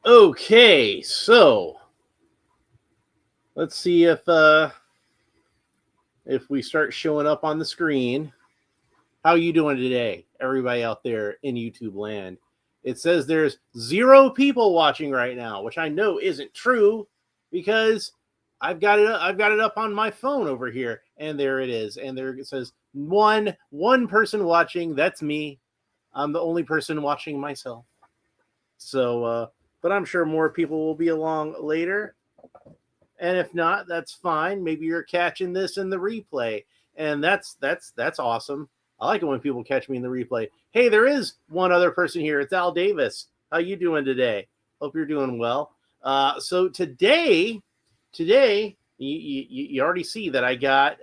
Okay, so let's see if we start showing up on the screen. How you doing today, everybody out there in YouTube land? It says there's 0 people watching right now, which I know isn't true because I've got it up on my phone over here, and there it is. And there it says one person watching. That's me. I'm the only person watching myself. So, but I'm sure more people will be along later. And if not, that's fine. Maybe you're catching this in the replay, and that's awesome. I like it when people catch me in the replay. Hey, there is one other person here. It's Al Davis. How you doing today? Hope you're doing well. So today you already see that I got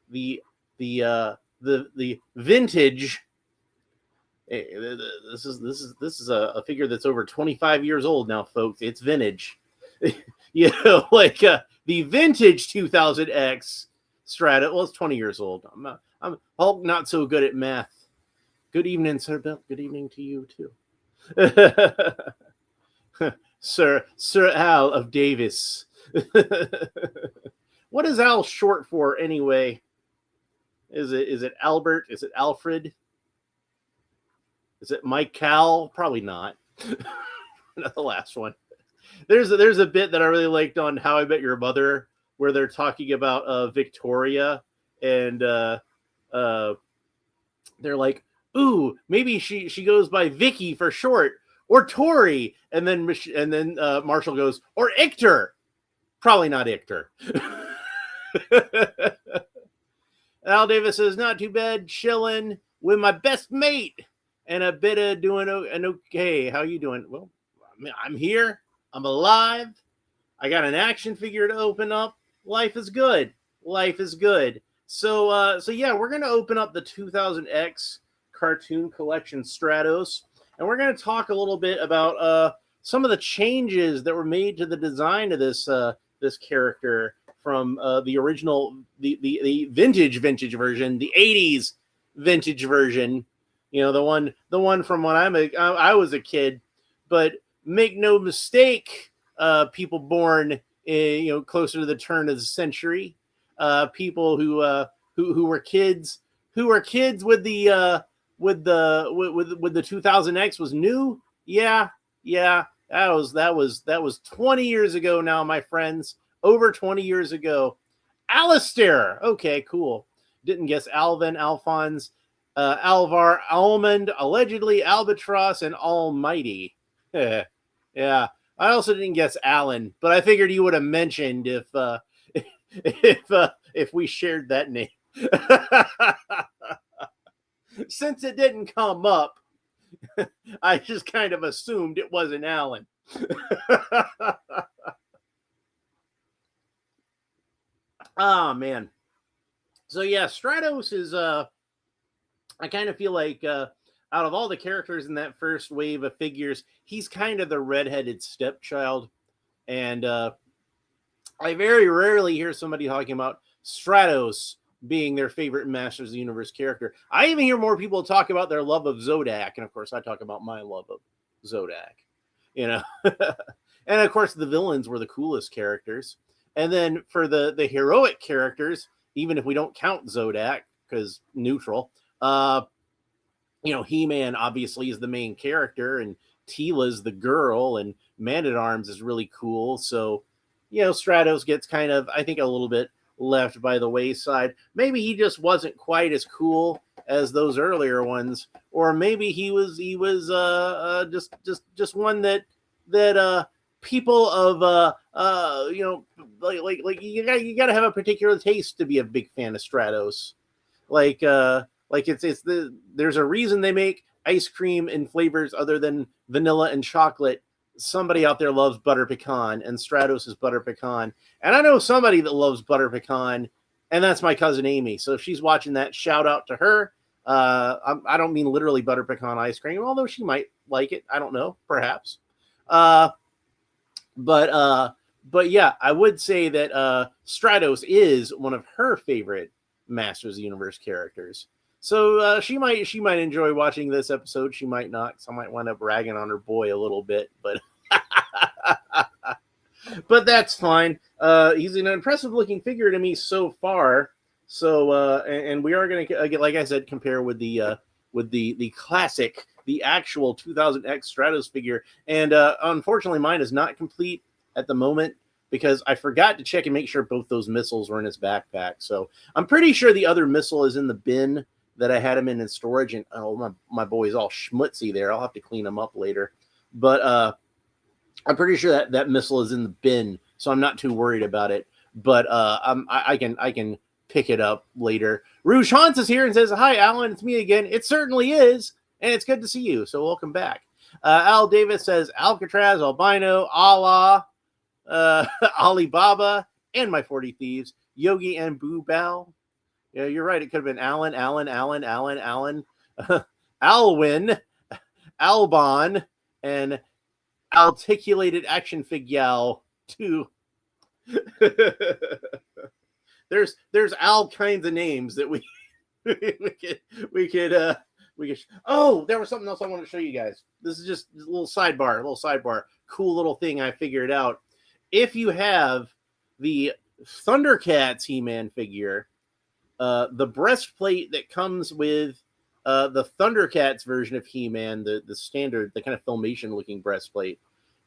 the the vintage. This is a figure that's over 25 years old now, folks. It's vintage. Like the vintage 2000X Stratos. Well, it's 20 years old. I'm Hulk, not so good at math. Good evening, Sir Bill. Good evening to you too, Sir Al of Davis. What is Al short for anyway? Is it Albert? Is it Alfred? Is it Mike Cal? Probably not. Not the last one. There's a bit that I really liked on How I Met Your Mother where they're talking about Victoria, and they're like, "Ooh, maybe she goes by Vicky for short, or Tori," and then Marshall goes, "Or Ictor." Probably not Ictor. Al Davis says, "Not too bad, chilling with my best mate, and a bit of doing an okay. How you doing?" Well, I'm here. I'm alive. I got an action figure to open up. Life is good. Life is good. So yeah, we're gonna open up the 2000X cartoon collection Stratos, and we're gonna talk a little bit about some of the changes that were made to the design of this character from the original, the vintage version, the 80s vintage version. You know, the one from when I was a kid. But make no mistake, people born closer to the turn of the century, people who were kids with the 2000X was new. Yeah, that was 20 years ago now, my friends. Over 20 years ago. Alistair. Okay, cool. Didn't guess Alvin, Alphonse, Alvar, Almond, allegedly Albatross, and Almighty. Yeah. I also didn't guess Alan, but I figured you would have mentioned if we shared that name. Since it didn't come up, I just kind of assumed it wasn't Alan. Oh man. So yeah, Stratos is I kind of feel like out of all the characters in that first wave of figures, he's kind of the redheaded stepchild. And I very rarely hear somebody talking about Stratos being their favorite Masters of the Universe character. I even hear more people talk about their love of Zodak, and of course I talk about my love of Zodak. You know. And of course the villains were the coolest characters. And then for the heroic characters, even if we don't count Zodak because neutral, He-Man obviously is the main character, and Teela's the girl, and Man-at-Arms is really cool. So, Stratos gets kind of, I think, a little bit left by the wayside. Maybe he just wasn't quite as cool as those earlier ones, or maybe he was just one that people of like you got to have a particular taste to be a big fan of Stratos. There's a reason they make ice cream in flavors other than vanilla and chocolate. Somebody out there loves butter pecan, and Stratos is butter pecan. And I know somebody that loves butter pecan, and that's my cousin Amy. So if she's watching that, shout out to her. I don't mean literally butter pecan ice cream, although she might like it. I don't know, perhaps. But yeah, I would say that Stratos is one of her favorite Masters of the Universe characters. So she might enjoy watching this episode. She might not. So I might wind up ragging on her boy a little bit. But but that's fine. He's an impressive looking figure to me so far. So and we are going to get, like I said, compare with the classic, the actual 2000X Stratos figure. And unfortunately, mine is not complete at the moment because I forgot to check and make sure both those missiles were in his backpack. So I'm pretty sure the other missile is in the bin that I had him in storage. And oh, my boy's all schmutzy there. I'll have to clean him up later. But I'm pretty sure that missile is in the bin, so I'm not too worried about it. But I can pick it up later. Rouge Hans is here and says, "Hi, Alan, it's me again." It certainly is, and it's good to see you. So welcome back. Al Davis says, "Alcatraz, Albino, Allah, Alibaba, and my 40 Thieves, Yogi and Boo Bao." Yeah, you're right. It could have been Alan, Alwyn, Albon, and Articulated Action Figure too. there's all kinds of names that we could. Oh, there was something else I wanted to show you guys. This is just a little sidebar, cool little thing I figured out. If you have the Thundercats He-Man figure, the breastplate that comes with the Thundercats version of He-Man, the standard, the kind of Filmation looking breastplate,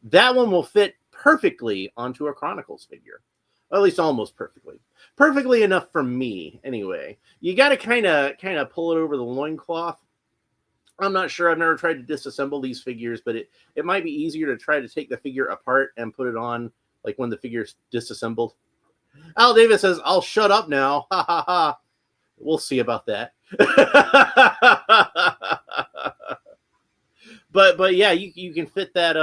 that one will fit perfectly onto a Chronicles figure. Or at least almost perfectly enough for me anyway. You got to kind of pull it over the loincloth. I'm not sure. I've never tried to disassemble these figures, but it might be easier to try to take the figure apart and put it on like when the figure's disassembled. Al Davis says, "I'll shut up now." Ha ha ha. We'll see about that. but yeah, you can fit that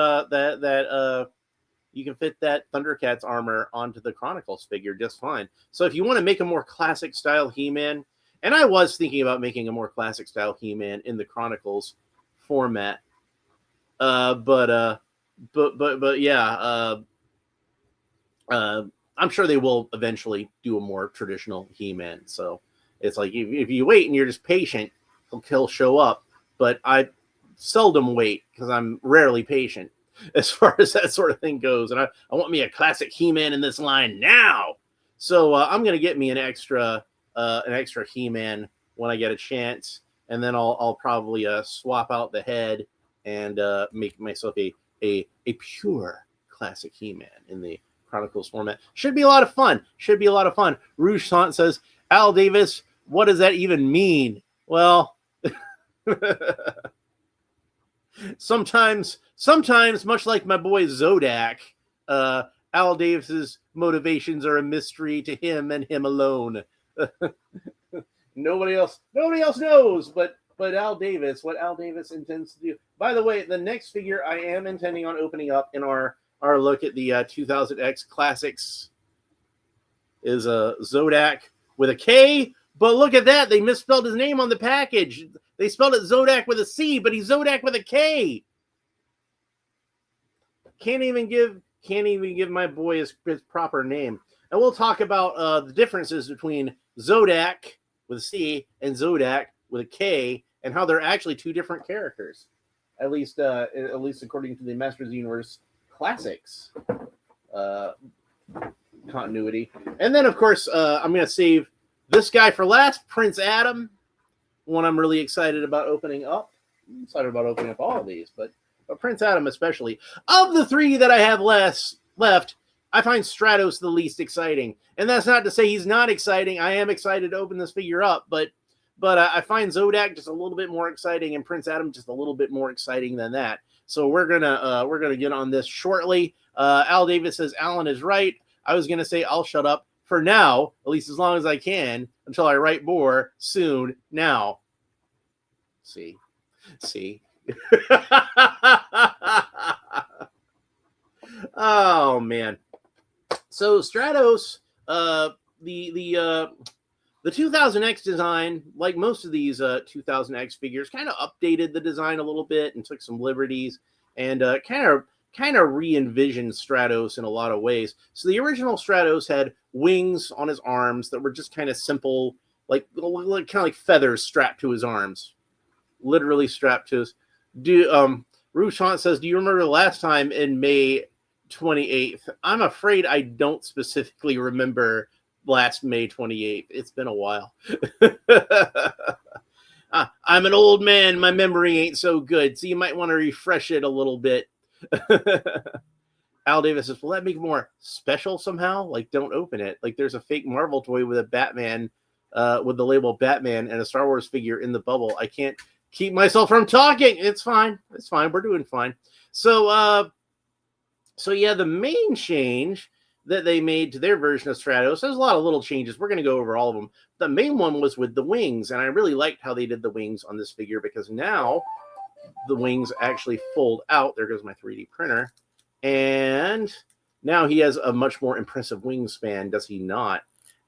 you can fit that Thundercats armor onto the Chronicles figure just fine. So if you want to make a more classic style He-Man, and I was thinking about making a more classic style He-Man in the Chronicles format, but yeah, I'm sure they will eventually do a more traditional He-Man. So it's like if you wait and you're just patient, he'll show up. But I seldom wait because I'm rarely patient as far as that sort of thing goes. And I want me a classic He-Man in this line now. So I'm going to get me an extra He-Man when I get a chance. And then I'll probably swap out the head and make myself a pure classic He-Man in the Chronicles format. Should be a lot of fun. Rouge Sant says, "Al Davis, what does that even mean?" Well, sometimes, much like my boy Zodak, Al Davis's motivations are a mystery to him and him alone. Nobody else knows, but Al Davis, what Al Davis intends to do. By the way, the next figure I am intending on opening up in our look at the 2000X Classics is a Zodak with a K. But look at that. They misspelled his name on the package. They spelled it Zodak with a C, but he's Zodak with a K. Can't even give my boy his proper name. And we'll talk about the differences between Zodak with a C and Zodak with a K and how they're actually two different characters. At least according to the Masters of the Universe Classics continuity. And then, of course, I'm going to save this guy for last, Prince Adam, one I'm really excited about opening up. I'm excited about opening up all of these, but Prince Adam especially. Of the three that I have left, I find Stratos the least exciting. And that's not to say he's not exciting. I am excited to open this figure up, but I find Zodak just a little bit more exciting and Prince Adam just a little bit more exciting than that. So we're gonna get on this shortly. Al Davis says Alan is right. I was gonna say I'll shut up for now, at least as long as I can, until I write more soon. Now, see. Oh man. So Stratos, the 2000X design, like most of these 2000X figures, kind of updated the design a little bit and took some liberties and kind of re-envisioned Stratos in a lot of ways. So the original Stratos had wings on his arms that were just kind of simple, like kind of like feathers strapped to his arms, literally strapped to his. Rouge Sant says, "Do you remember the last time in May 28th. I'm afraid I don't specifically remember last May 28th. It's been a while. I'm an old man. My memory ain't so good, so you might want to refresh it a little bit. Al Davis says, will that make it more special somehow? Like, don't open it. Like, there's a fake Marvel toy with a Batman, with the label Batman and a Star Wars figure in the bubble. I can't keep myself from talking. It's fine. It's fine. We're doing fine. So yeah, the main change that they made to their version of Stratos, there's a lot of little changes. We're going to go over all of them. The main one was with the wings, and I really liked how they did the wings on this figure because now the wings actually fold out. There goes my 3D printer. And now he has a much more impressive wingspan, does he not?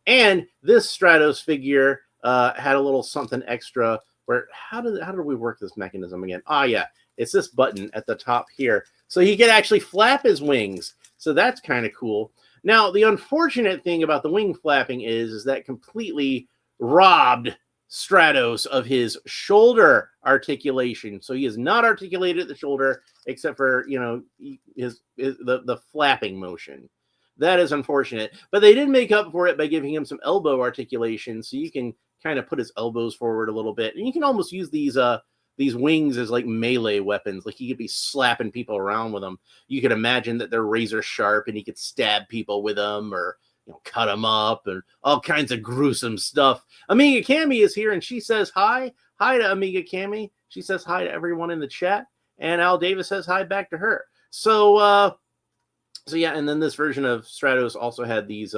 And this Stratos figure had a little something extra where, how did we work this mechanism again? Ah, yeah, it's this button at the top here. So he could actually flap his wings. So that's kind of cool. Now, the unfortunate thing about the wing flapping is that completely robbed Stratos of his shoulder articulation. So he is not articulated at the shoulder except for, you know, the flapping motion. That is unfortunate. But they did make up for it by giving him some elbow articulation, so you can kind of put his elbows forward a little bit. And you can almost use these wings as like melee weapons. Like he could be slapping people around with them. You could imagine that they're razor sharp and he could stab people with them, or cut them up, and all kinds of gruesome stuff. Amiga Cami is here, and she says hi. Hi to Amiga Cami. She says hi to everyone in the chat, and Al Davis says hi back to her. So yeah, and then this version of Stratos also had these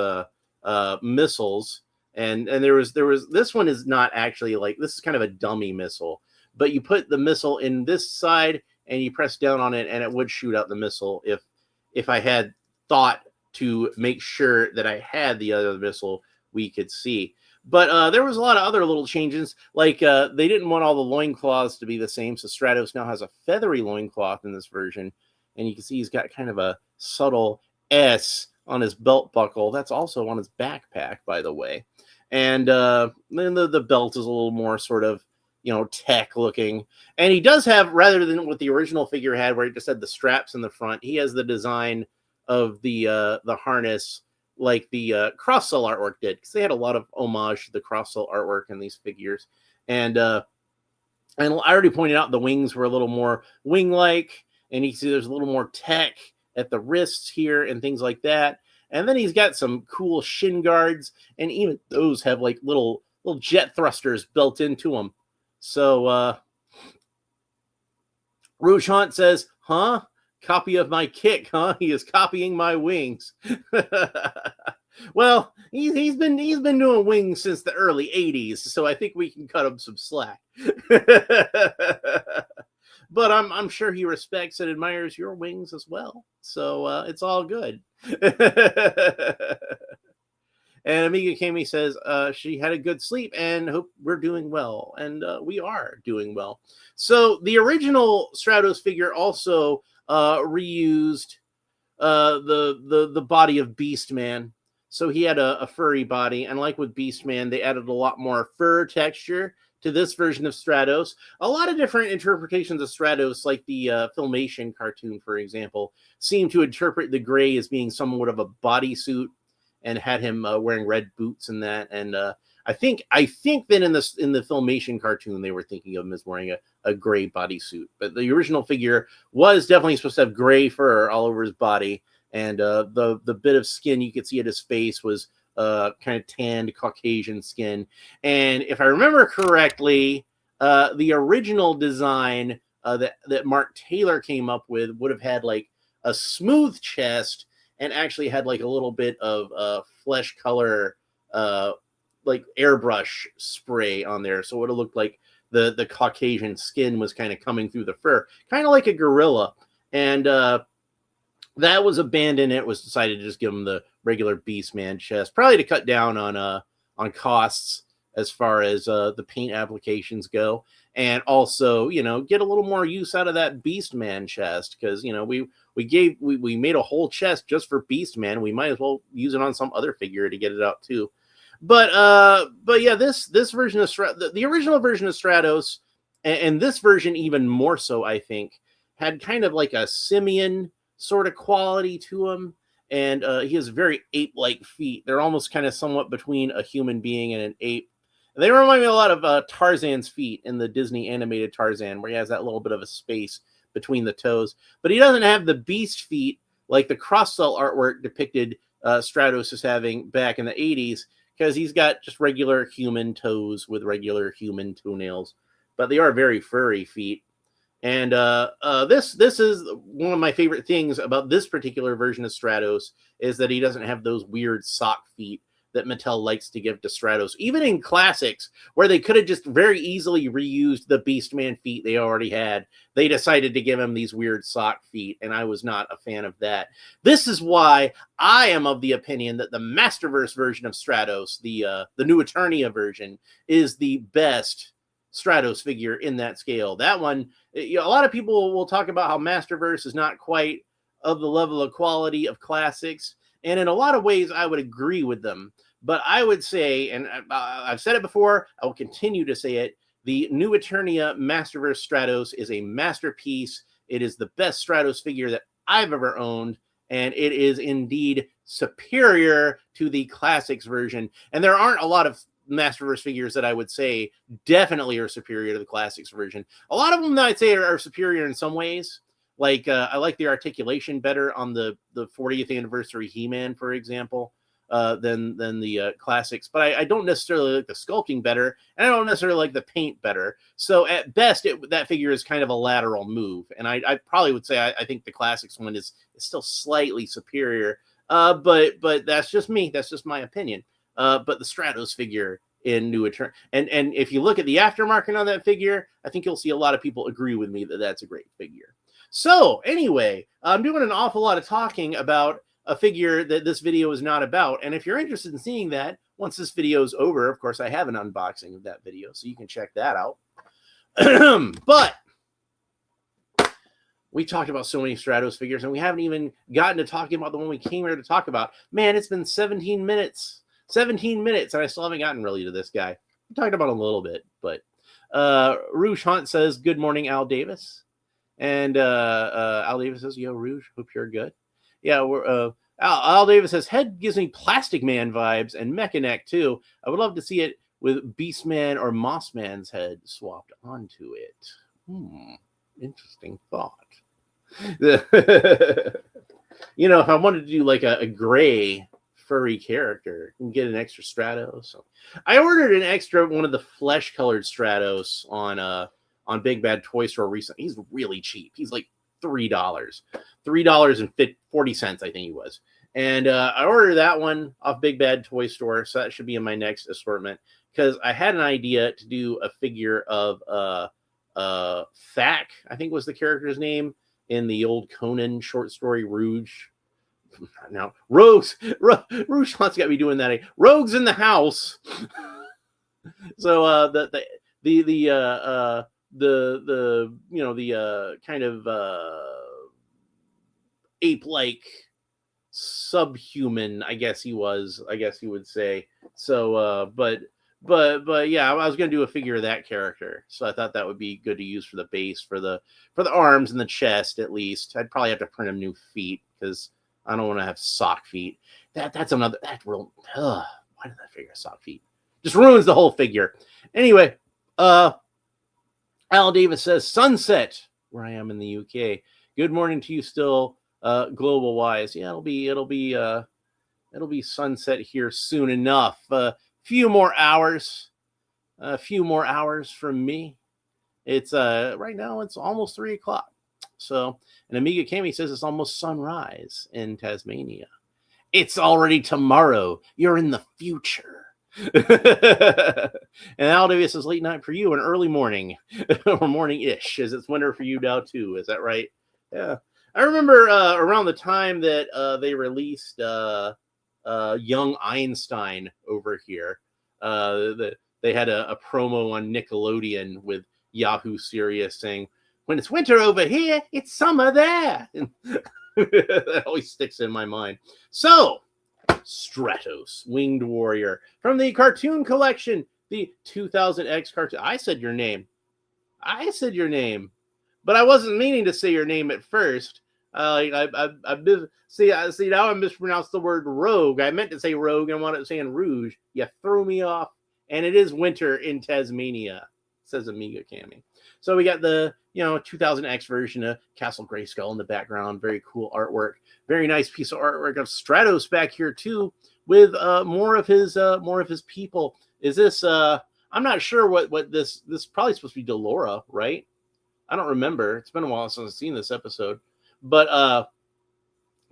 missiles, and there was this one is not actually, like, this is kind of a dummy missile, but you put the missile in this side and you press down on it, and it would shoot out the missile if I had thought to make sure that I had the other missile we could see. But there was a lot of other little changes, like they didn't want all the loincloths to be the same, so Stratos now has a feathery loincloth in this version, and you can see he's got kind of a subtle S on his belt buckle. That's also on his backpack, by the way. And then the belt is a little more sort of, tech looking. And he does have, rather than what the original figure had, where he just had the straps in the front, he has the design of the harness like the cross-cell artwork did, because they had a lot of homage to the cross-cell artwork in these figures. And I already pointed out the wings were a little more wing-like, and you can see there's a little more tech at the wrists here and things like that. And then he's got some cool shin guards, and even those have like little jet thrusters built into them. So Rouge Hunt says, huh? Copy of my kick, huh? He is copying my wings. Well, he's been doing wings since the early 80s, so I think we can cut him some slack. But I'm sure he respects and admires your wings as well. So it's all good. And Amiga Kami says she had a good sleep and hope we're doing well. And we are doing well. So the original Stratos figure also reused the body of Beastman. So he had a furry body. And like with Beastman, they added a lot more fur texture to this version of Stratos. A lot of different interpretations of Stratos, like the Filmation cartoon, for example, seem to interpret the gray as being somewhat of a bodysuit, and had him wearing red boots and that. And I think that in the Filmation cartoon, they were thinking of him as wearing a gray bodysuit. But the original figure was definitely supposed to have gray fur all over his body. And the bit of skin you could see at his face was kind of tanned Caucasian skin. And if I remember correctly, the original design that Mark Taylor came up with would have had like a smooth chest and actually had like a little bit of flesh color, like airbrush spray on there. So it would have looked like the Caucasian skin was kind of coming through the fur, kind of like a gorilla. And that was abandoned. It was decided to just give him the regular Beastman chest, probably to cut down on costs as far as the paint applications go, and also get a little more use out of that Beastman chest, because we made a whole chest just for Beastman. We might as well use it on some other figure to get it out too. But yeah, this version of the original version of Stratos, and this version even more so, I think, had kind of like a simian sort of quality to him. And he has very ape-like feet. They're almost kind of somewhat between a human being and an ape. They remind me a lot of Tarzan's feet in the Disney animated Tarzan, where he has that little bit of a space between the toes. But he doesn't have the beast feet like the cross-cell artwork depicted Stratos as having back in the 80s, because he's got just regular human toes with regular human toenails. But they are very furry feet. And this is one of my favorite things about this particular version of Stratos, is that he doesn't have those weird sock feet that Mattel likes to give to Stratos. Even in classics, where they could have just very easily reused the Beastman feet they already had, they decided to give him these weird sock feet, and I was not a fan of that. This is why I am of the opinion that the Masterverse version of Stratos, the new Eternia version, is the best Stratos figure in that scale. That one, you know, a lot of people will talk about how Masterverse is not quite of the level of quality of classics, and in a lot of ways, I would agree with them. But I would say, and I've said it before, I will continue to say it, the new Eternia Masterverse Stratos is a masterpiece. It is the best Stratos figure that I've ever owned, and it is indeed superior to the classics version. And there aren't a lot of Masterverse figures that I would say definitely are superior to the classics version. A lot of them that I'd say are superior in some ways. Like I like the articulation better on the 40th anniversary He-Man, for example, than the classics. But I don't necessarily like the sculpting better, and I don't necessarily like the paint better. So at best, that figure is kind of a lateral move. And I probably would say I think the classics one is still slightly superior. But that's just me. That's just my opinion. But the Stratos figure in New Eternia, and if you look at the aftermarket on that figure, I think you'll see a lot of people agree with me that that's a great figure. So anyway, I'm doing an awful lot of talking about a figure that this video is not about. And if you're interested in seeing that, once this video is over, of course, I have an unboxing of that video, so you can check that out. But we talked about so many Stratos figures, and we haven't even gotten to talking about the one we came here to talk about. Man, it's been 17 minutes. 17 minutes, and I still haven't gotten really to this guy. We talked about him a little bit, but Rouge Hunt says, good morning, Al Davis. And Al Davis says, yo, Rouge, hope you're good. Yeah, Al Davis says, head gives me Plastic Man vibes and Mechaneck too. I would love to see it with Beastman or Mossman's head swapped onto it. Interesting thought. You know, if I wanted to do like a gray furry character and get an extra Stratos. So I ordered an extra one of the flesh colored Stratos on Big Bad Toy Store recently. He's really cheap. He's like $3.40, I think he was. And I ordered that one off Big Bad Toy Store, so that should be in my next assortment, because I had an idea to do a figure of Thack, I think was the character's name, in the old Conan short story Rouge. Now, Rouge Hunt's got me doing that. Rogues in the house. So the you know, the kind of ape-like subhuman, I guess he would say. So but yeah, I was gonna do a figure of that character, so I thought that would be good to use for the base, for the arms and the chest at least. I'd probably have to print him new feet, because I don't want to have sock feet. Why did that figure have sock feet? Just ruins the whole figure. Anyway, Al Davis says, sunset, where I am in the UK. Good morning to you still, global wise. Yeah, it'll be sunset here soon enough. Few more hours from me. It's right now it's almost 3 o'clock. So, and Amiga Kami says it's almost sunrise in Tasmania. It's already tomorrow. You're in the future. And Al Davis says late night for you and early morning or morning-ish, as it's winter for you now too. Is that right? Yeah. I remember around the time that they released Young Einstein over here, they had a promo on Nickelodeon with Yahoo Serious saying, when it's winter over here, it's summer there. That always sticks in my mind. So, Stratos, Winged Warrior, from the cartoon collection, the 2000X cartoon. I said your name. But I wasn't meaning to say your name at first. See now I mispronounced the word rogue. I meant to say rogue and wanted to say rouge. You threw me off. And it is winter in Tasmania, says Amiga Cammy. So we got the 2000X version of Castle Grayskull in the background. Very cool artwork. Very nice piece of artwork of Stratos back here too, with more of his people. Is this? I'm not sure what this is probably supposed to be Delora, right? I don't remember. It's been a while since I've seen this episode, but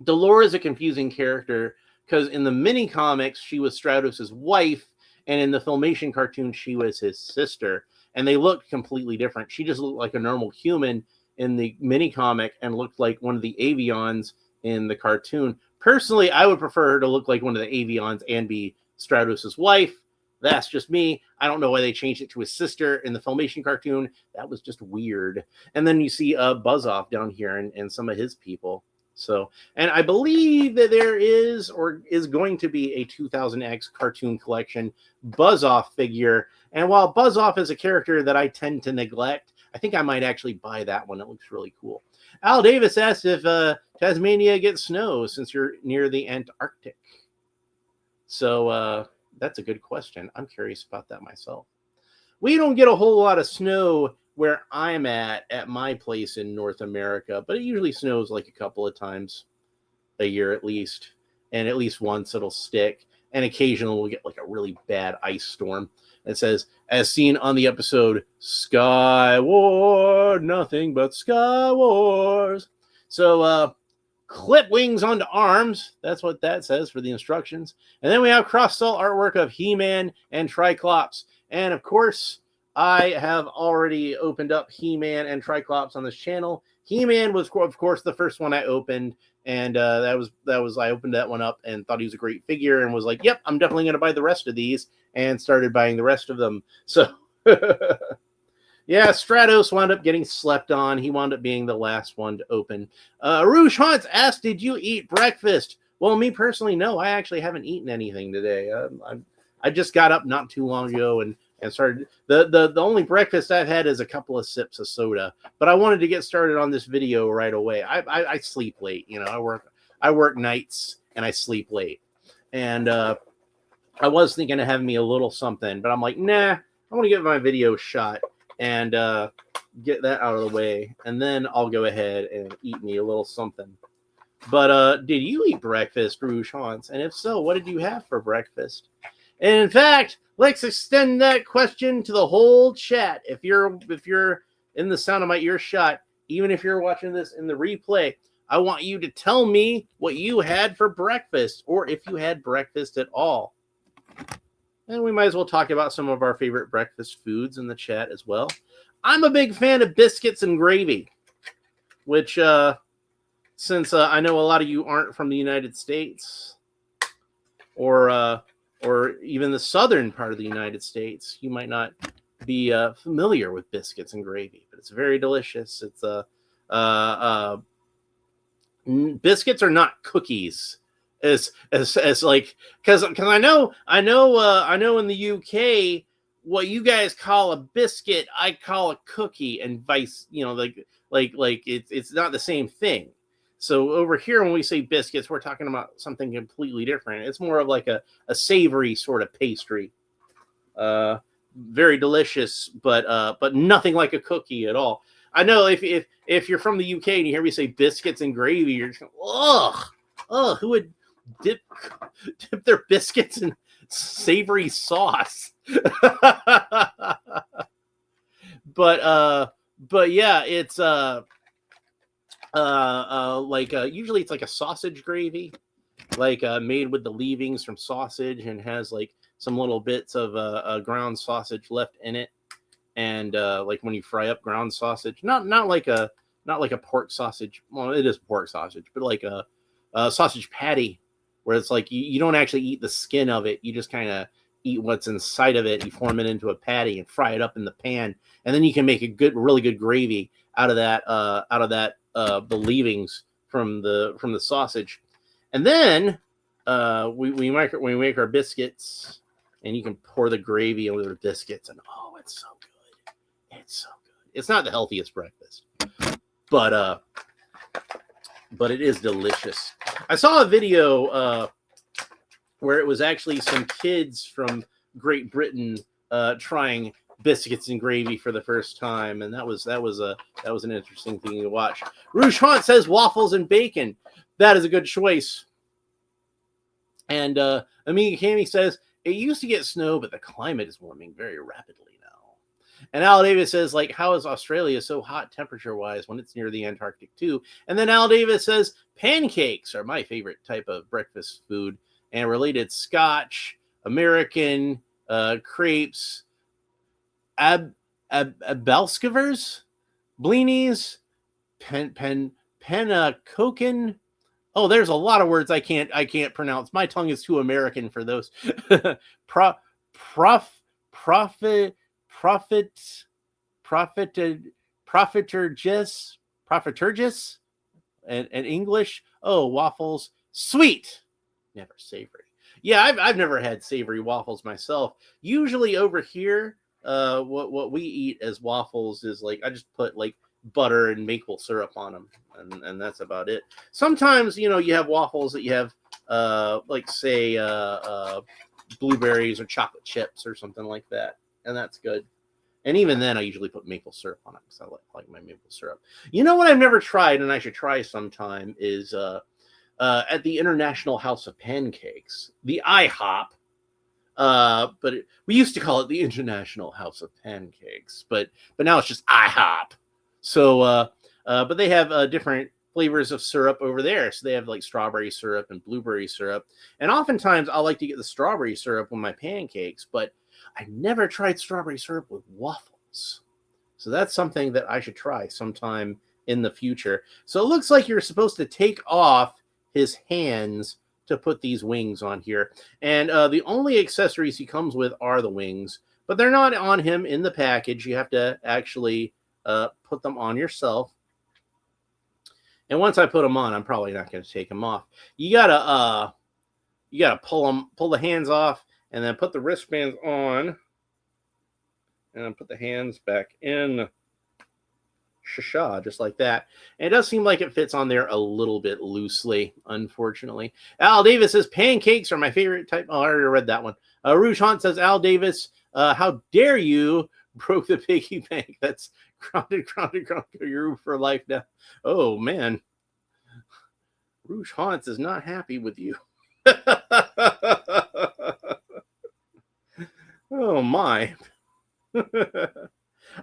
Delora is a confusing character because in the mini comics she was Stratos' wife, and in the Filmation cartoon she was his sister, and they looked completely different. She just looked like a normal human in the mini comic and looked like one of the Avions in the cartoon. Personally, I would prefer her to look like one of the Avions and be Stratos' wife. That's just me. I don't know why they changed it to his sister in the Filmation cartoon. That was just weird. And then you see Buzz-Off down here and some of his people. So, and I believe that there is or is going to be a 2000X cartoon collection Buzz-Off figure. And while Buzz-Off is a character that I tend to neglect, I think I might actually buy that one. It looks really cool. Al Davis asks if Tasmania gets snow since you're near the Antarctic. So that's a good question. I'm curious about that myself. We don't get a whole lot of snow where I'm at my place in North America, but it usually snows like a couple of times a year at least, and at least once it'll stick, and occasionally we'll get like a really bad ice storm. It says, as seen on the episode Sky War, nothing but Sky Wars. So clip wings onto arms. That's what that says for the instructions. And then we have cross-style artwork of He-Man and Triclops. And of course, I have already opened up He-Man and Triclops on this channel. He-Man was, of course, the first one I opened, and that was I opened that one up and thought he was a great figure and was like, yep, I'm definitely going to buy the rest of these, and started buying the rest of them. So, yeah, Stratos wound up getting slept on. He wound up being the last one to open. Rouge Haunts asked, did you eat breakfast? Well, me personally, no. I actually haven't eaten anything today. I just got up not too long ago and started. The only breakfast I've had is a couple of sips of soda, but I wanted to get started on this video right away. I sleep late, I work nights and I sleep late, and I was thinking of having me a little something, but I'm like, nah, I want to get my video shot and get that out of the way, and then I'll go ahead and eat me a little something. But did you eat breakfast, Rouge Haunts? And if so, what did you have for breakfast? And in fact, let's extend that question to the whole chat. If you're in the sound of my earshot, even if you're watching this in the replay, I want you to tell me what you had for breakfast, or if you had breakfast at all. And we might as well talk about some of our favorite breakfast foods in the chat as well. I'm a big fan of biscuits and gravy, which, since I know a lot of you aren't from the United States, or even the southern part of the United States, you might not be familiar with biscuits and gravy, but it's very delicious. It's biscuits are not cookies, as like, because I know in the UK what you guys call a biscuit, I call a cookie, and vice, like it's not the same thing. So over here, when we say biscuits, we're talking about something completely different. It's more of like a savory sort of pastry. Very delicious, but nothing like a cookie at all. I know if you're from the UK and you hear me say biscuits and gravy, you're just going, ugh, who would dip their biscuits in savory sauce? But yeah, it's usually it's like a sausage gravy, like made with the leavings from sausage, and has like some little bits of ground sausage left in it, and like when you fry up ground sausage, not like a pork sausage. Well, it is pork sausage, but like a sausage patty, where it's like you don't actually eat the skin of it, you just kind of eat what's inside of it. You form it into a patty and fry it up in the pan, and then you can make a really good gravy out of that the leavings from the sausage. And then we make our biscuits, and you can pour the gravy over the biscuits, and oh, it's so good. It's so good. It's not the healthiest breakfast, but but it is delicious. I saw a video where it was actually some kids from Great Britain trying biscuits and gravy for the first time, and that was an interesting thing to watch. Rouge Haunt says waffles and bacon. That is a good choice. And Amiga Cami says it used to get snow, but the climate is warming very rapidly now. And Al Davis says, like, how is Australia so hot temperature-wise when it's near the Antarctic too? And then Al Davis says pancakes are my favorite type of breakfast food, and related Scotch, American, crepes, Abelskivers, blinis, pennacoken. Oh, there's a lot of words I can't pronounce. My tongue is too American for those. Profitergis, and English. Oh, waffles, sweet, never savory. Yeah, I've never had savory waffles myself. Usually over here, what we eat as waffles is like I just put like butter and maple syrup on them, and that's about it. Sometimes you have waffles that you have like say blueberries or chocolate chips or something like that, and that's good. And even then, I usually put maple syrup on it because I like my maple syrup. You know what I've never tried and I should try sometime is at the International House of Pancakes, the IHOP. But we used to call it the International House of Pancakes, but now it's just IHOP. So, but they have different flavors of syrup over there. So they have like strawberry syrup and blueberry syrup. And oftentimes I like to get the strawberry syrup with my pancakes, but I never tried strawberry syrup with waffles. So that's something that I should try sometime in the future. So it looks like you're supposed to take off his hands to put these wings on here. And the only accessories he comes with are the wings, but they're not on him in the package. You have to actually put them on yourself. And once I put them on, I'm probably not going to take them off. You gotta pull the hands off, and then put the wristbands on, and then put the hands back in. Shasha, just like that. And it does seem like it fits on there a little bit loosely, unfortunately. Al Davis says pancakes are my favorite type. Oh, I already read that one. Rouge Haunt says, Al Davis, how dare you broke the piggy bank? That's grounded your roof for life now. Oh man, Rouge Haunts is not happy with you. Oh my.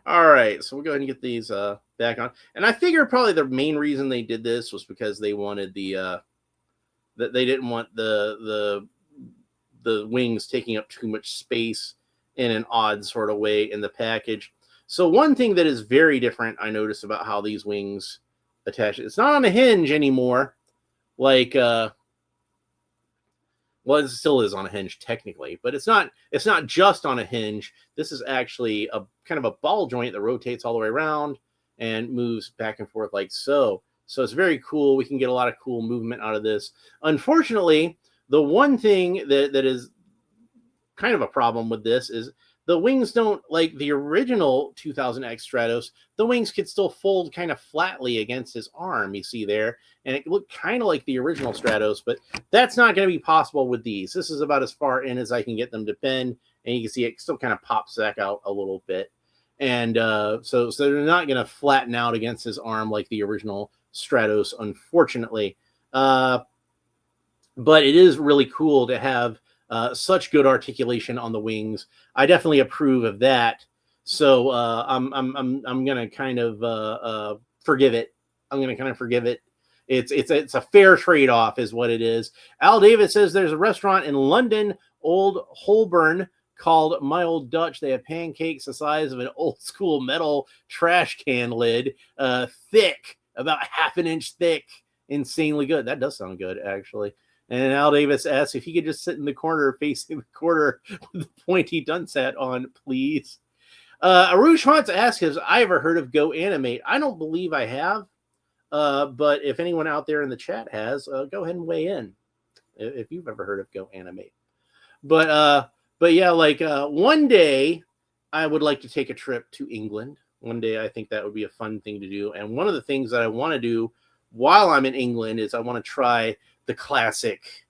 All right, so we'll go ahead and get these back on. And I figure probably the main reason they did this was because they wanted that they didn't want the wings taking up too much space in an odd sort of way in the package. So one thing that is very different I noticed about how these wings attach, it's not on a hinge anymore. Like well, it still is on a hinge technically, but it's not just on a hinge. This is actually a kind of a ball joint that rotates all the way around and moves back and forth like so. So it's very cool. We can get a lot of cool movement out of this. Unfortunately, the one thing that is kind of a problem with this is the wings don't, like the original 2000X Stratos, the wings could still fold kind of flatly against his arm, you see there. And it looked kind of like the original Stratos, but that's not going to be possible with these. This is about as far in as I can get them to bend. And you can see it still kind of pops back out a little bit. And so they're not going to flatten out against his arm like the original Stratos, unfortunately. But it is really cool to have such good articulation on the wings. I definitely approve of that. So I'm gonna kind of forgive it. I'm gonna kind of forgive it. It's a fair trade-off, is what it is. Al Davis says there's a restaurant in London, Old Holborn, called My Old Dutch. They have pancakes the size of an old school metal trash can lid, thick, about half an inch thick, insanely good. That does sound good, actually. And Al Davis asks if he could just sit in the corner facing the corner with the pointy dunce hat on, please. Arush wants to ask, has I ever heard of Go Animate? I don't believe I have. But if anyone out there in the chat has, go ahead and weigh in if you've ever heard of Go Animate. But yeah, like one day I would like to take a trip to England. One day I think that would be a fun thing to do. And one of the things that I want to do while I'm in England is I want to try the classic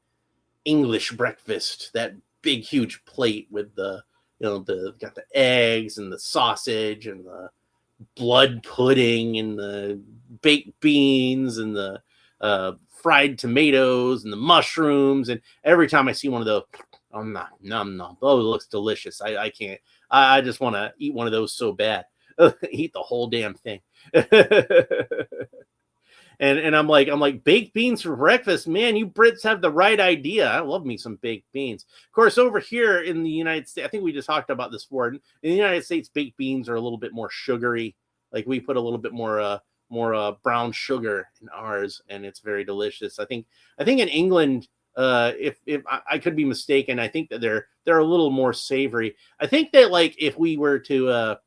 English breakfast, that big huge plate with the got the eggs and the sausage and the blood pudding and the baked beans and the fried tomatoes and the mushrooms. And every time I see one of those, I'm not nom. Oh, it looks delicious. I can't. I just want to eat one of those so bad. Eat the whole damn thing. And I'm like baked beans for breakfast, man. You Brits have the right idea. I love me some baked beans. Of course, over here in the United States, I think we just talked about this before. In the United States, baked beans are a little bit more sugary. Like we put a little bit more brown sugar in ours, and it's very delicious. I think in England, if I could be mistaken, I think that they're a little more savory. I think that like if we were to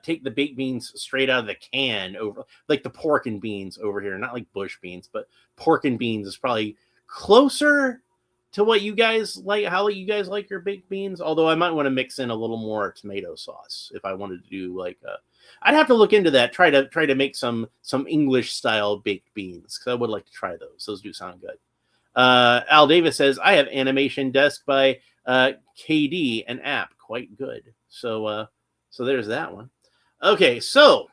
take the baked beans straight out of the can, over like the pork and beans over here, not like bush beans, but pork and beans is probably closer to what you guys like, how you guys like your baked beans. Although I might want to mix in a little more tomato sauce if I wanted to do like I'd have to look into that. Try to make some English style baked beans because I would like to try those. Those do sound good. Al Davis says I have Animation Desk by KD, an app, quite good. So there's that one. Okay, so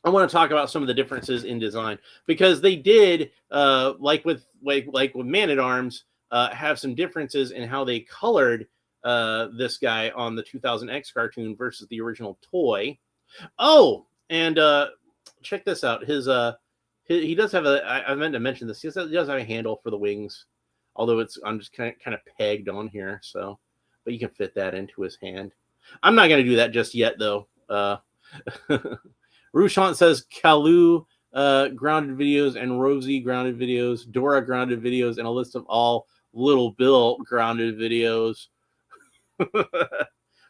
I want to talk about some of the differences in design because they did, like with Man at Arms, have some differences in how they colored this guy on the 2000X cartoon versus the original toy. Oh, and check this out. He does have I meant to mention this. He does have a handle for the wings, although I'm just kind of pegged on here. So, but you can fit that into his hand. I'm not going to do that just yet, though. Rushant says Kalu grounded videos and Rosie grounded videos, Dora grounded videos, and a list of all Little Bill grounded videos.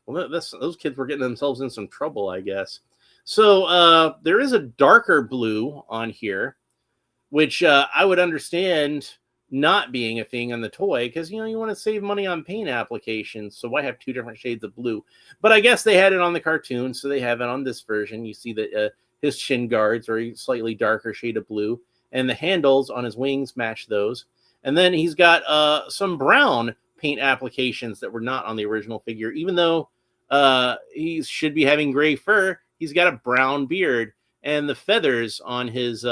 Well, those kids were getting themselves in some trouble, I guess. So there is a darker blue on here, which I would understand not being a thing on the toy because you want to save money on paint applications, so why have two different shades of blue? But I guess they had it on the cartoon, so they have it on this version. You see that his shin guards are a slightly darker shade of blue, and the handles on his wings match those. And then he's got some brown paint applications that were not on the original figure, even though he should be having gray fur. He's got a brown beard, and the feathers on his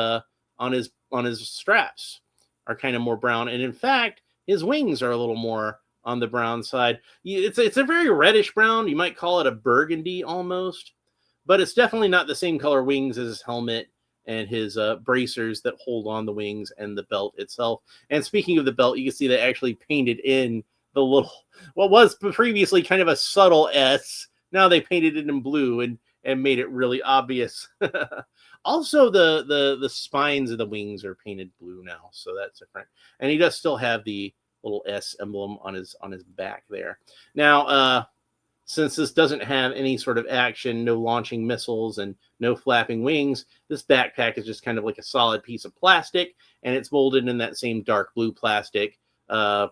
straps are kind of more brown, and in fact, his wings are a little more on the brown side. It's a very reddish brown. You might call it a burgundy almost, but it's definitely not the same color wings as his helmet and his bracers that hold on the wings and the belt itself. And speaking of the belt, you can see they actually painted in the little what was previously kind of a subtle S. Now they painted it in blue and made it really obvious. Also, the spines of the wings are painted blue now, so that's different. And he does still have the little S emblem on his back there. Now, since this doesn't have any sort of action, no launching missiles and no flapping wings, this backpack is just kind of like a solid piece of plastic, and it's molded in that same dark blue plastic, the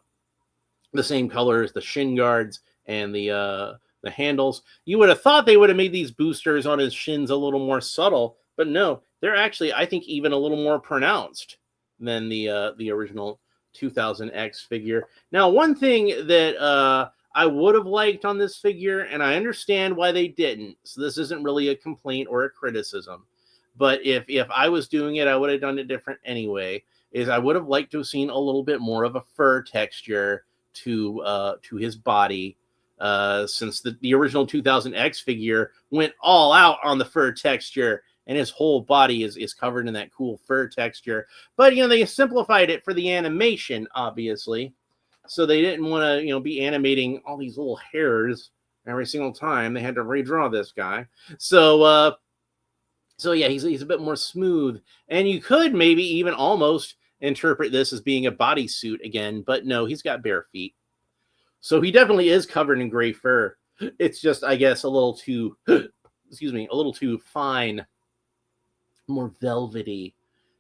same color as the shin guards and the handles. You would have thought they would have made these boosters on his shins a little more subtle, but no, they're actually, I think, even a little more pronounced than the original 2000X figure. Now, one thing that I would have liked on this figure, and I understand why they didn't, so this isn't really a complaint or a criticism, but if I was doing it, I would have done it different anyway, is I would have liked to have seen a little bit more of a fur texture to his body, since the original 2000X figure went all out on the fur texture, and his whole body is covered in that cool fur texture. But, they simplified it for the animation, obviously. So they didn't want to, be animating all these little hairs every single time. They had to redraw this guy. So yeah, he's a bit more smooth. And you could maybe even almost interpret this as being a bodysuit again. But no, he's got bare feet. So he definitely is covered in gray fur. It's just, I guess, a little too, excuse me, a little too fine, more velvety,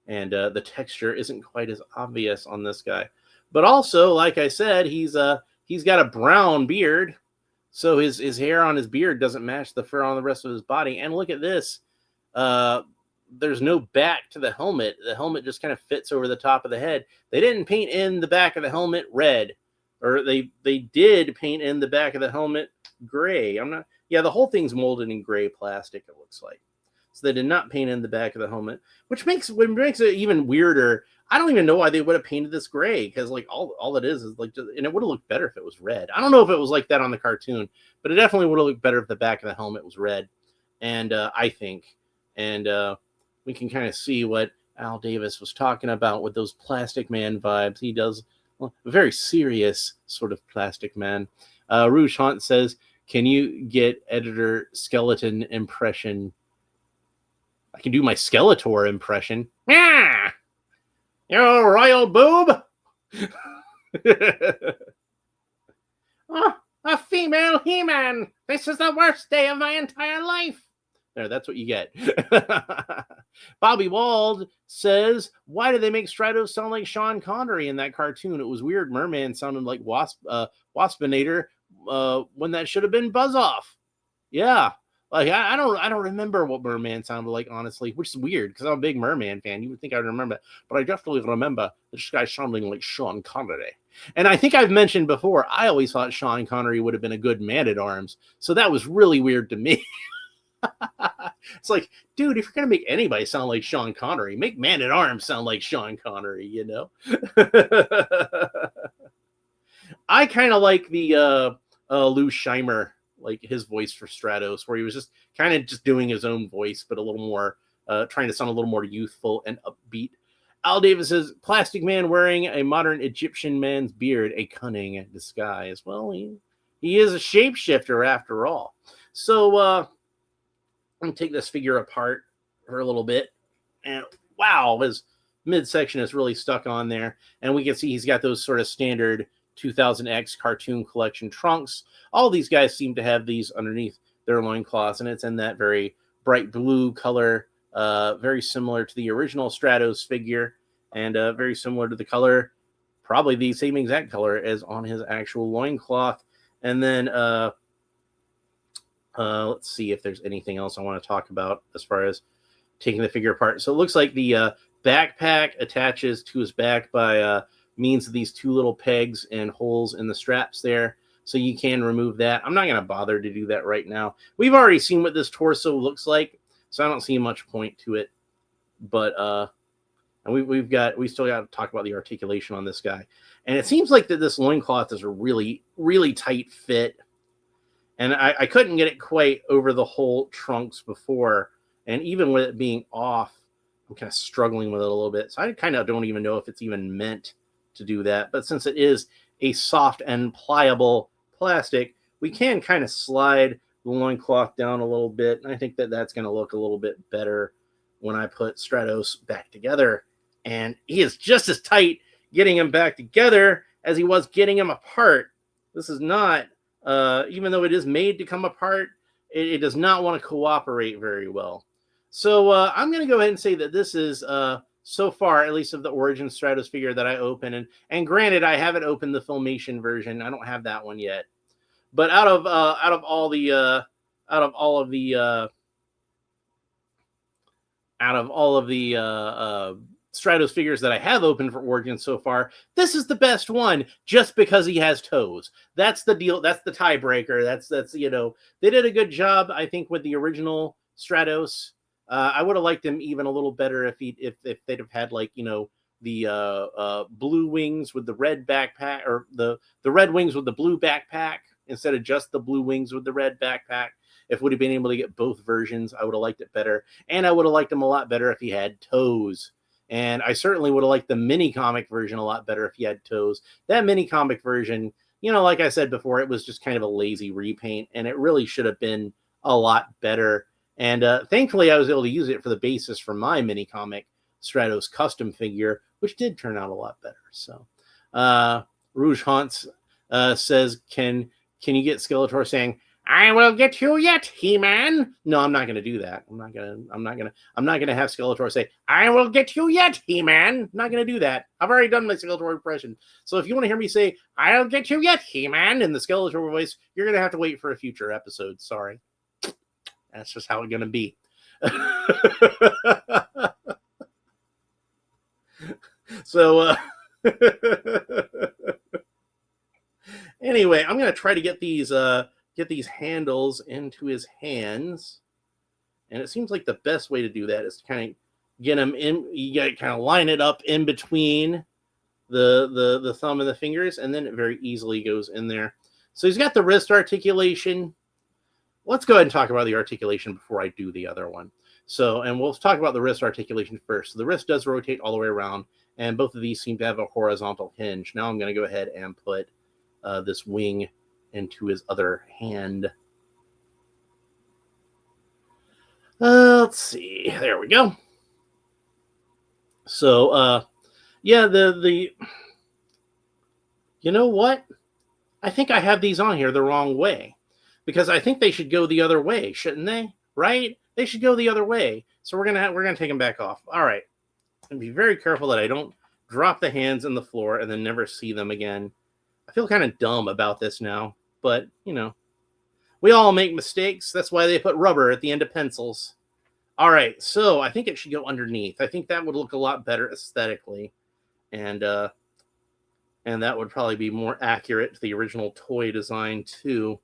and the texture isn't quite as obvious on this guy. But also, like I said, he's got a brown beard, so his hair on his beard doesn't match the fur on the rest of his body. And look at this, there's no back to the helmet. The helmet just kind of fits over the top of the head. They didn't paint in the back of the helmet red, or they did paint in the back of the helmet gray. I'm not. Yeah, the whole thing's molded in gray plastic. It looks like. So they did not paint in the back of the helmet, which makes it even weirder. I don't even know why they would have painted this gray, because like all it is like, and it would have looked better if it was red. I don't know if it was like that on the cartoon, but it definitely would have looked better if the back of the helmet was red. And I think, and we can kind of see what Al Davis was talking about with those Plastic Man vibes. He does a very serious sort of Plastic Man. Rouge Hunt says, "Can you get editor skeleton impression?" I can do my Skeletor impression. Yeah, you royal boob. Oh, a female He-Man. This is the worst day of my entire life. There, that's what you get. Bobby Wald says, "Why did they make Stratos sound like Sean Connery in that cartoon? It was weird. Merman sounded like Waspinator when that should have been Buzz-Off." Yeah. Like I don't remember what Merman sounded like, honestly, which is weird because I'm a big Merman fan. You would think I would remember it, but I definitely remember this guy sounding like Sean Connery. And I think I've mentioned before, I always thought Sean Connery would have been a good Man-at-Arms, so that was really weird to me. It's like, dude, if you're gonna make anybody sound like Sean Connery, make Man-at-Arms sound like Sean Connery, you know. I kind of like the Lou Scheimer, like his voice for Stratos, where he was just kind of just doing his own voice, but a little more, trying to sound a little more youthful and upbeat. Al Davis says, "Plastic Man wearing a modern Egyptian man's beard, a cunning disguise." Well, he is a shapeshifter after all. So I'm gonna take this figure apart for a little bit, and wow, his midsection is really stuck on there, and we can see he's got those sort of standard 2000X cartoon collection trunks. All these guys seem to have these underneath their loincloths, and it's in that very bright blue color, very similar to the original Stratos figure, and very similar to the color, probably the same exact color as on his actual loincloth. And then let's see if there's anything else I want to talk about as far as taking the figure apart. So it looks like the backpack attaches to his back by means of these two little pegs and holes in the straps there. So you can remove that. I'm not going to bother to do that right now. We've already seen what this torso looks like, so I don't see much point to it. But and we still got to talk about the articulation on this guy. And it seems like that this loincloth is a really, really tight fit. And I couldn't get it quite over the whole trunks before. And even with it being off, I'm kind of struggling with it a little bit. So I kind of don't even know if it's even meant to do that. But since it is a soft and pliable plastic, we can kind of slide the loincloth down a little bit. And I think that that's going to look a little bit better when I put Stratos back together. And he is just as tight getting him back together as he was getting him apart. This is not, even though it is made to come apart, it does not want to cooperate very well. So I'm going to go ahead and say that this is, so far, at least of the Origin Stratos figure that I open, and granted, I haven't opened the Filmation version. I don't have that one yet. But out of all the Stratos figures that I have opened for Origin so far, this is the best one, just because he has toes. That's the deal. That's the tiebreaker. That's they did a good job, I think, with the original Stratos. I would have liked him even a little better if they'd have had, like, the blue wings with the red backpack, or the red wings with the blue backpack instead of just the blue wings with the red backpack. If we'd have been able to get both versions, I would have liked it better. And I would have liked him a lot better if he had toes. And I certainly would have liked the mini comic version a lot better if he had toes. That mini comic version, like I said before, it was just kind of a lazy repaint, and it really should have been a lot better. And thankfully, I was able to use it for the basis for my mini comic Stratos custom figure, which did turn out a lot better. So, Rouge Haunts says, "Can you get Skeletor saying, 'I will get you yet, He-Man'?" No, I'm not going to do that. I'm not going to have Skeletor say, "I will get you yet, He-Man." I'm not going to do that. I've already done my Skeletor impression. So if you want to hear me say, "I'll get you yet, He-Man" in the Skeletor voice, you're going to have to wait for a future episode. Sorry. That's just how it's going to be. So, anyway, I'm gonna try to get these handles into his hands, and it seems like the best way to do that is to kind of get him in. You got to kind of line it up in between the thumb and the fingers, and then it very easily goes in there. So he's got the wrist articulation. Let's go ahead and talk about the articulation before I do the other one. So, and we'll talk about the wrist articulation first. So the wrist does rotate all the way around, and both of these seem to have a horizontal hinge. Now I'm going to go ahead and put this wing into his other hand. Let's see. There we go. So, yeah, you know what? I think I have these on here the wrong way, because I think they should go the other way, shouldn't they? Right? They should go the other way. So we're gonna take them back off. All right. And be very careful that I don't drop the hands in the floor and then never see them again. I feel kind of dumb about this now, but you know, we all make mistakes. That's why they put rubber at the end of pencils. All right, so I think it should go underneath. I think that would look a lot better aesthetically, and that would probably be more accurate to the original toy design too.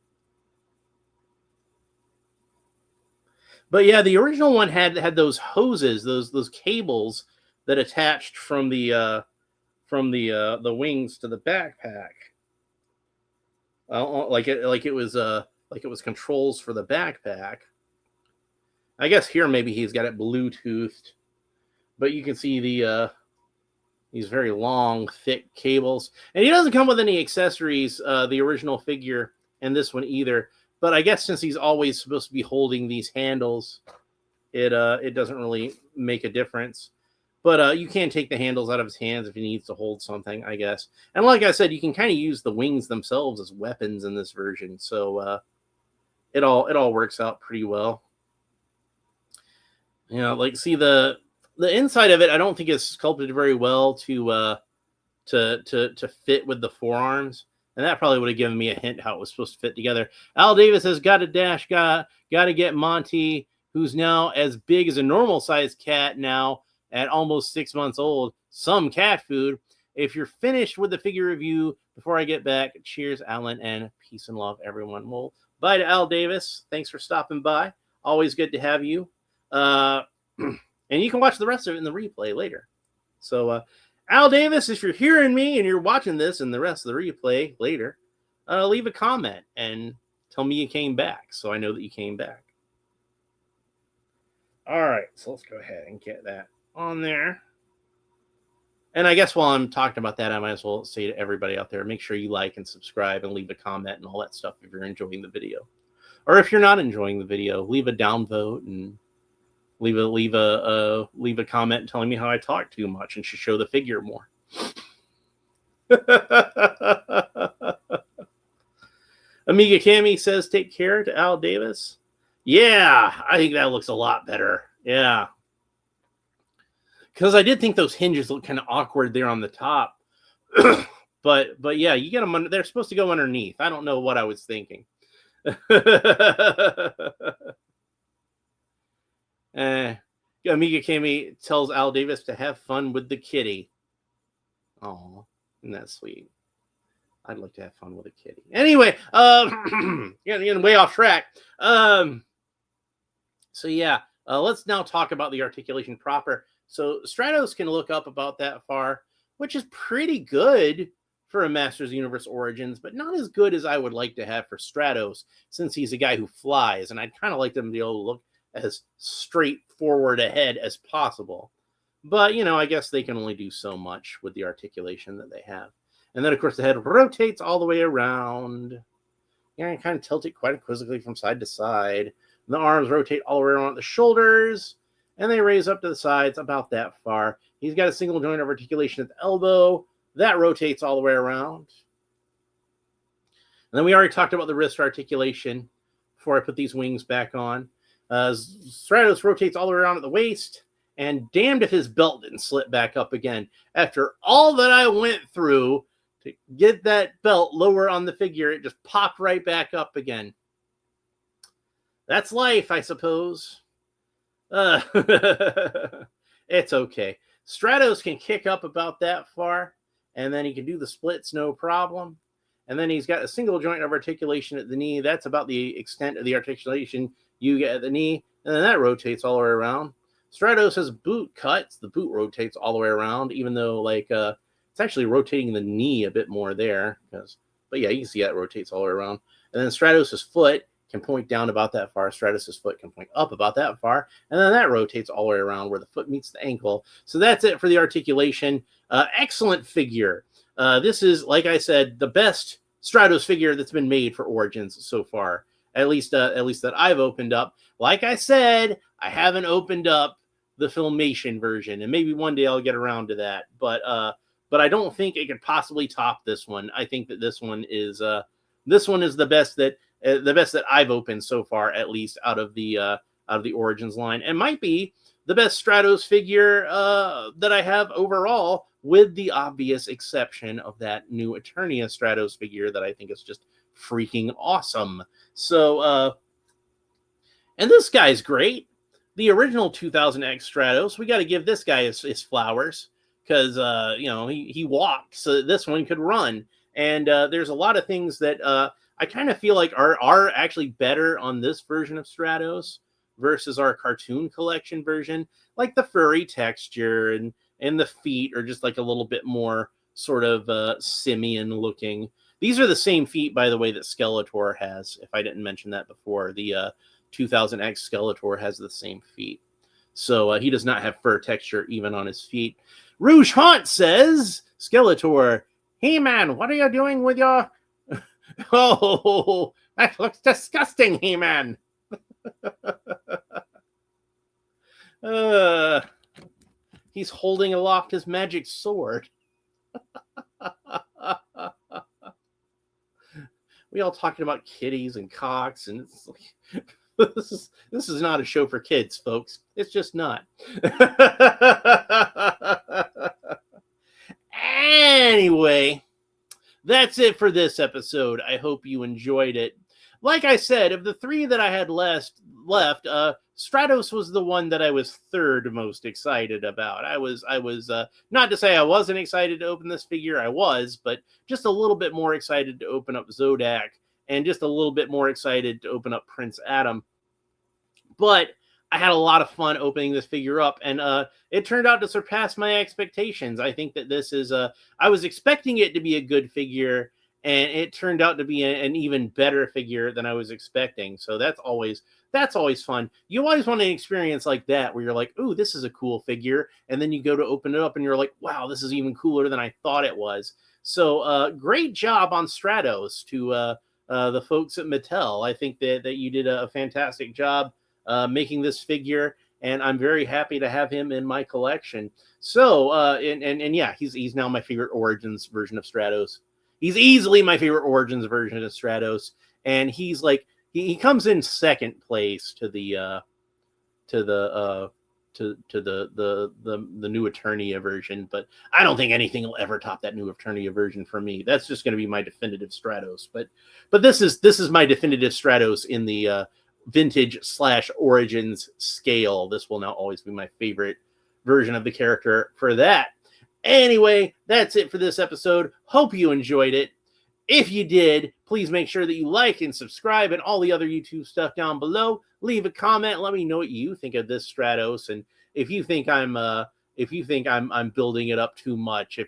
But yeah, the original one had those hoses, those cables that attached from the wings to the backpack. Like it was controls for the backpack. I guess here maybe he's got it Bluetoothed, but you can see these very long, thick cables. And he doesn't come with any accessories, the original figure, and this one either. But I guess since he's always supposed to be holding these handles, it doesn't really make a difference. But you can take the handles out of his hands if he needs to hold something, I guess. And like I said, you can kind of use the wings themselves as weapons in this version. So it all works out pretty well. You know, like, see the inside of it, I don't think is sculpted very well to fit with the forearms, and that probably would have given me a hint how it was supposed to fit together. Al Davis has got a dash, got to get Monty, who's now as big as a normal sized cat now at almost 6 months old, some cat food. If you're finished with the figure review before I get back, cheers, Alan, and peace and love, everyone. Well, bye to Al Davis. Thanks for stopping by. Always good to have you. And you can watch the rest of it in the replay later. So, Al Davis, if you're hearing me and you're watching this and the rest of the replay later, leave a comment and tell me you came back so I know that you came back. All right, so let's go ahead and get that on there. And I guess while I'm talking about that, I might as well say to everybody out there, make sure you like and subscribe and leave a comment and all that stuff if you're enjoying the video. Or if you're not enjoying the video, leave a downvote and leave a comment telling me how I talk too much and should show the figure more. Amiga Cammy says, take care to Al Davis. Yeah, I think that looks a lot better. Yeah. Because I did think those hinges look kind of awkward there on the top. but yeah, you get them under, they're supposed to go underneath. I don't know what I was thinking. Amiga Kimmy tells Al Davis to have fun with the kitty. Oh, isn't that sweet? I'd like to have fun with a kitty. Anyway, getting way off track. So yeah, let's now talk about the articulation proper. So Stratos can look up about that far, which is pretty good for a Masters Universe Origins, but not as good as I would like to have for Stratos, since he's a guy who flies, and I'd kind of like them to be able to look as straightforward ahead as possible. But, you know, I guess they can only do so much with the articulation that they have. And then, of course, the head rotates all the way around. You know, you kind of tilt it quite quizzically from side to side. The arms rotate all the way around the shoulders, and they raise up to the sides about that far. He's got a single joint of articulation at the elbow. That rotates all the way around. And then we already talked about the wrist articulation before I put these wings back on. Stratos rotates all the way around at the waist, and damned if his belt didn't slip back up again. After all that I went through to get that belt lower on the figure, it just popped right back up again. That's life, I suppose. Uh, it's okay. Stratos can kick up about that far, and then he can do the splits no problem. And then he's got a single joint of articulation at the knee. That's about the extent of the articulation you get at the knee. And then that rotates all the way around. Stratos has boot cuts. The boot rotates all the way around, even though it's actually rotating the knee a bit more there. But yeah, you can see that rotates all the way around. And then Stratos' foot can point down about that far. Stratos' foot can point up about that far. And then that rotates all the way around where the foot meets the ankle. So that's it for the articulation. Excellent figure. This is, like I said, the best Stratos figure that's been made for Origins so far. At least that I've opened up. Like I said, I haven't opened up the Filmation version, and maybe one day I'll get around to that. But I don't think it could possibly top this one. I think that this one is the best that I've opened so far, at least out of the Origins line, and might be the best Stratos figure that I have overall, with the obvious exception of that new Eternia Stratos figure that I think is just freaking awesome. So, and this guy's great. The original 2000X Stratos, we got to give this guy his flowers, because he walked so that this one could run. And there's a lot of things that I kind of feel like are actually better on this version of Stratos versus our cartoon collection version, like the furry texture and the feet are just like a little bit more sort of simian looking. These are the same feet, by the way, that Skeletor has. If I didn't mention that before, the 2000X Skeletor has the same feet. So he does not have fur texture even on his feet. Rouge Haunt says, Skeletor, hey man, what are you doing with your... Oh, that looks disgusting, He-Man. He's holding aloft his magic sword. We all talking about kitties and cocks, and it's like, this is not a show for kids, folks. It's just not. Anyway, that's it for this episode. I hope you enjoyed it. Like I said, of the three that I had left, Stratos was the one that I was third most excited about. I was not to say I wasn't excited to open this figure. I was, but just a little bit more excited to open up Zodak, and just a little bit more excited to open up Prince Adam. But I had a lot of fun opening this figure up, and it turned out to surpass my expectations. I think that this is I was expecting it to be a good figure, and it turned out to be an even better figure than I was expecting. So that's always fun. You always want an experience like that where you're like, ooh, this is a cool figure. And then you go to open it up and you're like, wow, this is even cooler than I thought it was. So great job on Stratos to the folks at Mattel. I think that you did a fantastic job making this figure, and I'm very happy to have him in my collection. So, and yeah, he's now my favorite Origins version of Stratos. He's easily my favorite Origins version of Stratos, and he's like he comes in second place to the new Eternia version, but I don't think anything will ever top that new Eternia version for me. That's just going to be my definitive Stratos. But this is my definitive Stratos in the vintage/Origins scale. This will now always be my favorite version of the character for that. Anyway, that's it for this episode. Hope you enjoyed it. If you did, please make sure that you like and subscribe and all the other YouTube stuff down below. Leave a comment. Let me know what you think of this Stratos, and if you think I'm building it up too much.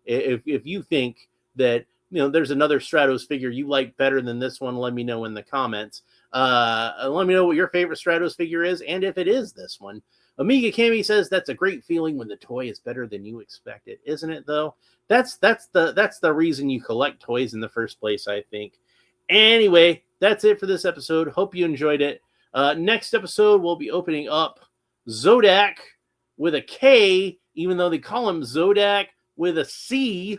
If you think that there's another Stratos figure you like better than this one, let me know in the comments. Let me know what your favorite Stratos figure is, and if it is this one. Amiga Cami says that's a great feeling when the toy is better than you expected, isn't it? Though that's the reason you collect toys in the first place, I think. Anyway, that's it for this episode. Hope you enjoyed it. Next episode we'll be opening up Zodak with a K, even though they call him Zodak with a C.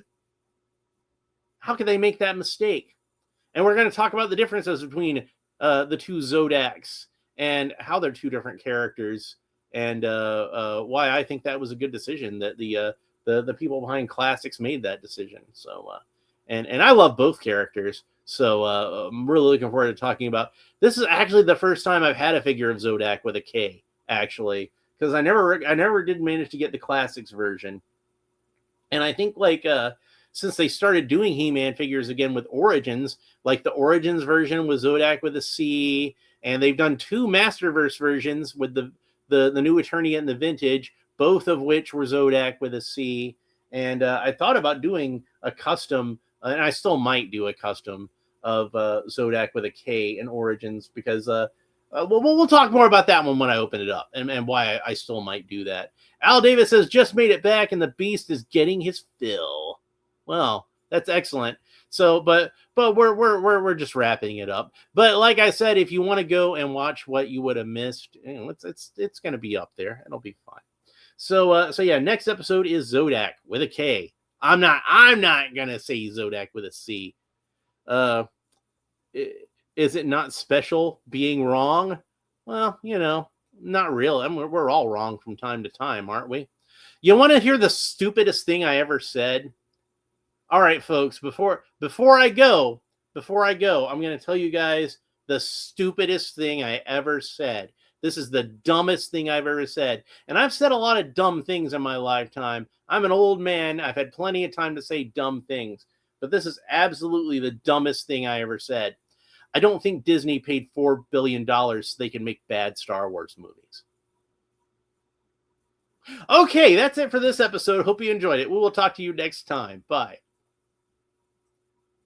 How could they make that mistake? And we're going to talk about the differences between the two Zodaks and how they're two different characters, and why I think that was a good decision that the people behind Classics made that decision. So and I love both characters, so I'm really looking forward to talking about this. Is actually the first time I've had a figure of Zodak with a K actually, because I never did manage to get the classics version. And I think like since they started doing He-Man figures again with Origins, like the Origins version was Zodak with a C, and they've done 2 Masterverse versions with the new Eternia and the Vintage, both of which were Zodak with a C. And I thought about doing a custom, and I still might do a custom of Zodak with a K in Origins, because we'll talk more about that one when I open it up, and why I still might do that. Al Davis says, just made it back and the beast is getting his fill. Well, that's excellent. So, but we're just wrapping it up. But like I said, if you want to go and watch what you would have missed, it's going to be up there. It'll be fun. So yeah, next episode is Zodak with a K. I'm not gonna say Zodak with a C. Is it not special being wrong? Well, not real. I mean, we're all wrong from time to time, aren't we? You want to hear the stupidest thing I ever said? All right, folks, before I go, I'm going to tell you guys the stupidest thing I ever said. This is the dumbest thing I've ever said. And I've said a lot of dumb things in my lifetime. I'm an old man. I've had plenty of time to say dumb things. But this is absolutely the dumbest thing I ever said. I don't think Disney paid $4 billion so they can make bad Star Wars movies. Okay, that's it for this episode. Hope you enjoyed it. We will talk to you next time. Bye.